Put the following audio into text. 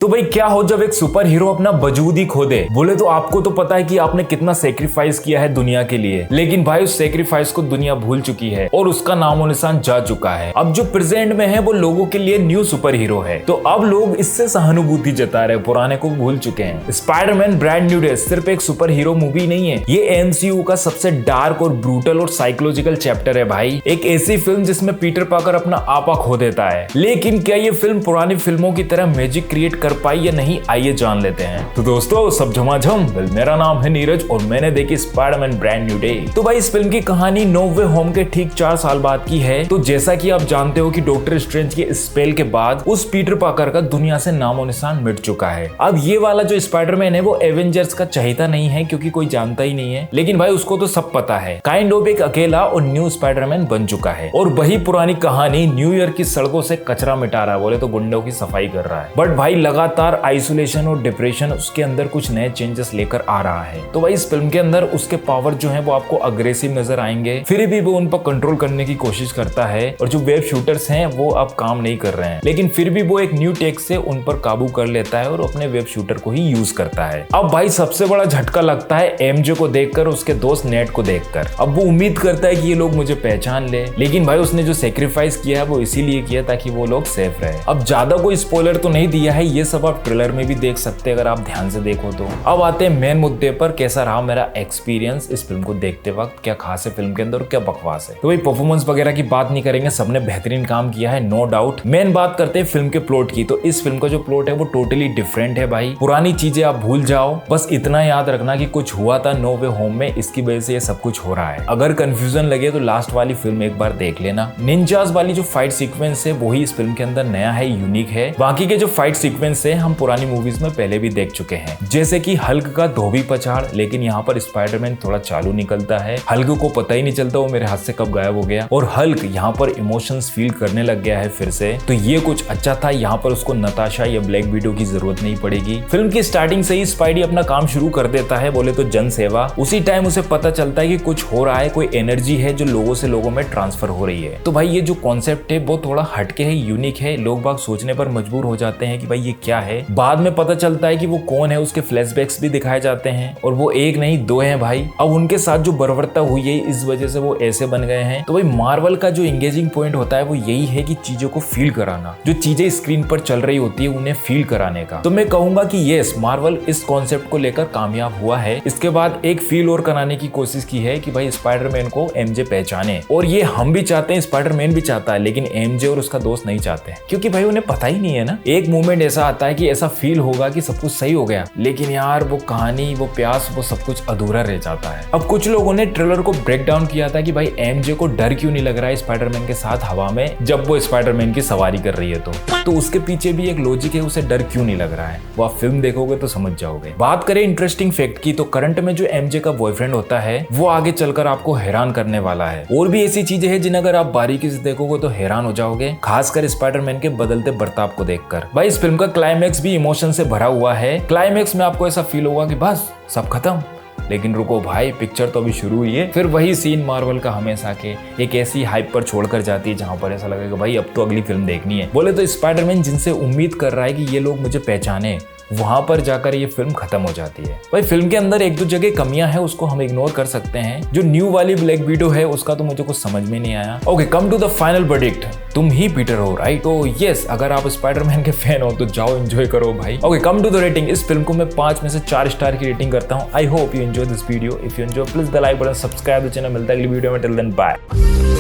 तो भाई क्या हो जब एक सुपर हीरो अपना वजूद ही खो दे। बोले तो आपको तो पता है कि आपने कितना सेक्रीफाइस किया है दुनिया के लिए, लेकिन भाई उस सेक्रीफाइस को दुनिया भूल चुकी है और उसका नामो निशान जा चुका है। अब जो प्रेजेंट में है वो लोगों के लिए न्यू सुपर हीरो है, तो अब लोग इससे सहानुभूति जता रहे, पुराने को भूल चुके हैं। स्पाइडरमैन ब्रांड न्यू डे सिर्फ एक सुपर हीरो मूवी नहीं है, ये एमसीयू का सबसे डार्क और ब्रूटल और साइकोलॉजिकल चैप्टर है भाई। एक ऐसी फिल्म जिसमें पीटर पार्कर अपना आपा खो देता है, लेकिन क्या ये फिल्म पुरानी फिल्मों की तरह मैजिक क्रिएट कर पाई या नहीं, आइए जान लेते हैं। तो दोस्तों सब झमाझम, मेरा नाम है नीरज और मैंने देखी स्पाइडरमैन ब्रांड न्यू डे। तो भाई इस फिल्म की कहानी नो वे होम के ठीक 4 साल बाद की है। तो जैसा कि आप जानते हो कि डॉक्टर स्ट्रेंज के स्पेल के बाद उस पीटर पार्कर का दुनिया से नामो निशान मिट चुका है। अब ये वाला जो स्पाइडरमैन है वो एवेंजर्स का चहेता नहीं है, क्योंकि कोई जानता ही नहीं है, लेकिन भाई उसको तो सब पता है। काइंड ऑफ एक अकेला और न्यू स्पाइडरमैन बन चुका है और वही पुरानी कहानी न्यू ईयर की सड़कों से कचरा मिटा रहा है, बोले तो गुंडों की सफाई कर रहा है। बट भाई लगातार आइसोलेशन और डिप्रेशन उसके अंदर कुछ नए चेंजेस लेकर आ रहा है। तो भाई इस फिल्म के अंदर उसके पावर जो है वो आपको अग्रेसिव नजर आएंगे, फिर भी वो उन पर कंट्रोल करने की कोशिश करता है और जो वेब शूटर्स हैं वो अब काम नहीं कर रहे हैं, लेकिन फिर भी वो एक न्यू टेक से उन पर काबू कर लेता है और अपने वेब शूटर को ही यूज करता है। अब भाई सबसे बड़ा झटका लगता है एमजे को देखकर, उसके दोस्त नेट को देखकर। अब वो उम्मीद करता है कि ये लोग मुझे पहचान ले, लेकिन भाई उसने जो सेक्रीफाइस किया है वो इसीलिए किया ताकि वो लोग सेफ रहे। अब ज्यादा कोई स्पॉइलर तो नहीं दिया है, ये सब आप ट्रेलर में भी देख सकते हैं अगर आप ध्यान से देखो तो। अब आते हैं मेन मुद्दे पर, कैसा रहा मेरा एक्सपीरियंस इस फिल्म को देखते वक्त, क्या खास है फिल्म के अंदर और क्या बकवास है। तो भाई परफॉर्मेंस वगैरह की बात नहीं करेंगे, सबने बेहतरीन काम किया है नो डाउट। मेन बात करते हैं फिल्म के प्लॉट की। तो इस फिल्म का जो प्लॉट है वो टोटली डिफरेंट है भाई। पुरानी चीजें आप भूल जाओ, बस इतना याद रखना कि कुछ हुआ था नो वे होम में, इसकी वजह से ये सब कुछ हो रहा है। अगर कंफ्यूजन लगे तो लास्ट वाली फिल्म एक बार देख लेना। निंजास वाली जो फाइट सीक्वेंस है वही इस फिल्म के अंदर नया है, यूनिक है। बाकी के जो फाइट सीक्वेंस है हम पुरानी मूवीज में पहले भी देख चुके हैं, जैसे कि हल्क का धोबी पछाड़, लेकिन यहाँ पर स्पाइडरमैन थोड़ा चालू निकलता है। हल्क को पता ही नहीं चलता वो मेरे हाथ से कब गायब हो गया, और हल्क यहाँ पर इमोशंस फील करने लग गया है फिर से। तो ये कुछ अच्छा था, यहाँ पर उसको नताशा या ब्लैक विडो की जरूरत नहीं पड़ेगी। फिल्म की स्टार्टिंग से ही स्पाइडी अपना काम शुरू कर देता है, बोले तो जन सेवा। उसी टाइम उसे पता चलता है कि कुछ हो रहा है, कोई एनर्जी है जो लोगों से लोगों में ट्रांसफर हो रही है। तो भाई ये जो कॉन्सेप्ट है वो थोड़ा हटके है, यूनिक है। लोग बाग सोचने पर मजबूर हो जाते हैं कि भाई ये क्या है। बाद में पता चलता है कि वो कौन है, उसके फ्लैशबैक्स भी दिखाए जाते हैं और वो एक नहीं दो हैं भाई। अब उनके साथ जो बर्बरता हुई है इस वजह से वो ऐसे बन गए हैं। तो भाई मार्वल का जो एंगेजिंग पॉइंट होता है वो यही है कि चीजों को फील कराना, जो चीजें स्क्रीन पर चल रही होती है उन्हें फील कराने का। तो मैं कहूंगा कि यस, मार्वल इस कॉन्सेप्ट को लेकर कामयाब हुआ है। इसके बाद एक फील और कराने की कोशिश की है कि भाई स्पाइडरमैन को एमजे पहचाने, और ये हम भी चाहते हैं, स्पाइडरमैन भी चाहता है, लेकिन एमजे और उसका दोस्त नहीं चाहते हैं, क्योंकि भाई उन्हें पता ही नहीं है ना। एक मोमेंट ऐसा आता है कि ऐसा फील होगा कि सब कुछ सही हो गया, लेकिन यार वो कहानी, वो प्यास, वो सब कुछ अधूरा रह जाता है। अब कुछ लोगों ने ट्रेलर को ब्रेक डाउन किया था कि भाई एमजे को डर क्यों नहीं लग रहा है स्पाइडरमैन के साथ हवा में जब वो स्पाइडरमैन की सवारी कर रही है। तो उसके पीछे भी एक लॉजिक है, उसे डर क्यों नहीं लग रहा है, वो आप फिल्म देखोगे तो समझ जाओगे। बात करें इंटरेस्टिंग फैक्ट की, तो करंट में जो एमजे का बॉयफ्रेंड होता है वो आगे चलकर आपको हैरान करने वाला है। और भी ऐसी चीजें हैं जिन्हें अगर आप बारीकी से देखोगे तो हैरान हो जाओगे, खासकर स्पाइडरमैन के बदलते बर्ताव को देखकर। भाई इस फिल्म का क्लाइमैक्स भी इमोशन से भरा हुआ है। क्लाइमैक्स में आपको ऐसा फील होगा कि बस सब खत्म, लेकिन रुको भाई, पिक्चर तो अभी शुरू हुई है। फिर वही सीन मार्वल का हमेशा के एक ऐसी हाइप पर छोड़कर जाती है जहां पर ऐसा लगेगा भाई अब तो अगली फिल्म देखनी है। बोले तो स्पाइडरमैन जिनसे उम्मीद कर रहा है कि ये लोग मुझे पहचाने, वहां पर जाकर ये फिल्म खत्म हो जाती है। भाई फिल्म के अंदर एक दो जगह कमियां हैं, उसको हम इग्नोर कर सकते हैं। जो न्यू वाली ब्लैक विडो है उसका तो मुझे कुछ समझ में नहीं आया। Okay, come to the final verdict, तुम ही पीटर हो, राइट? तो यस, अगर आप स्पाइडरमैन के फैन हो तो जाओ एंजॉय करो भाई। Okay, come to the rating, इस फिल्म को मैं 5 में से 4 स्टार की रेटिंग करता हूँ। I hope you enjoy this video. If you enjoy please the like button, subscribe the channel. मिलता है अगली वीडियो में, टिल देन बाय।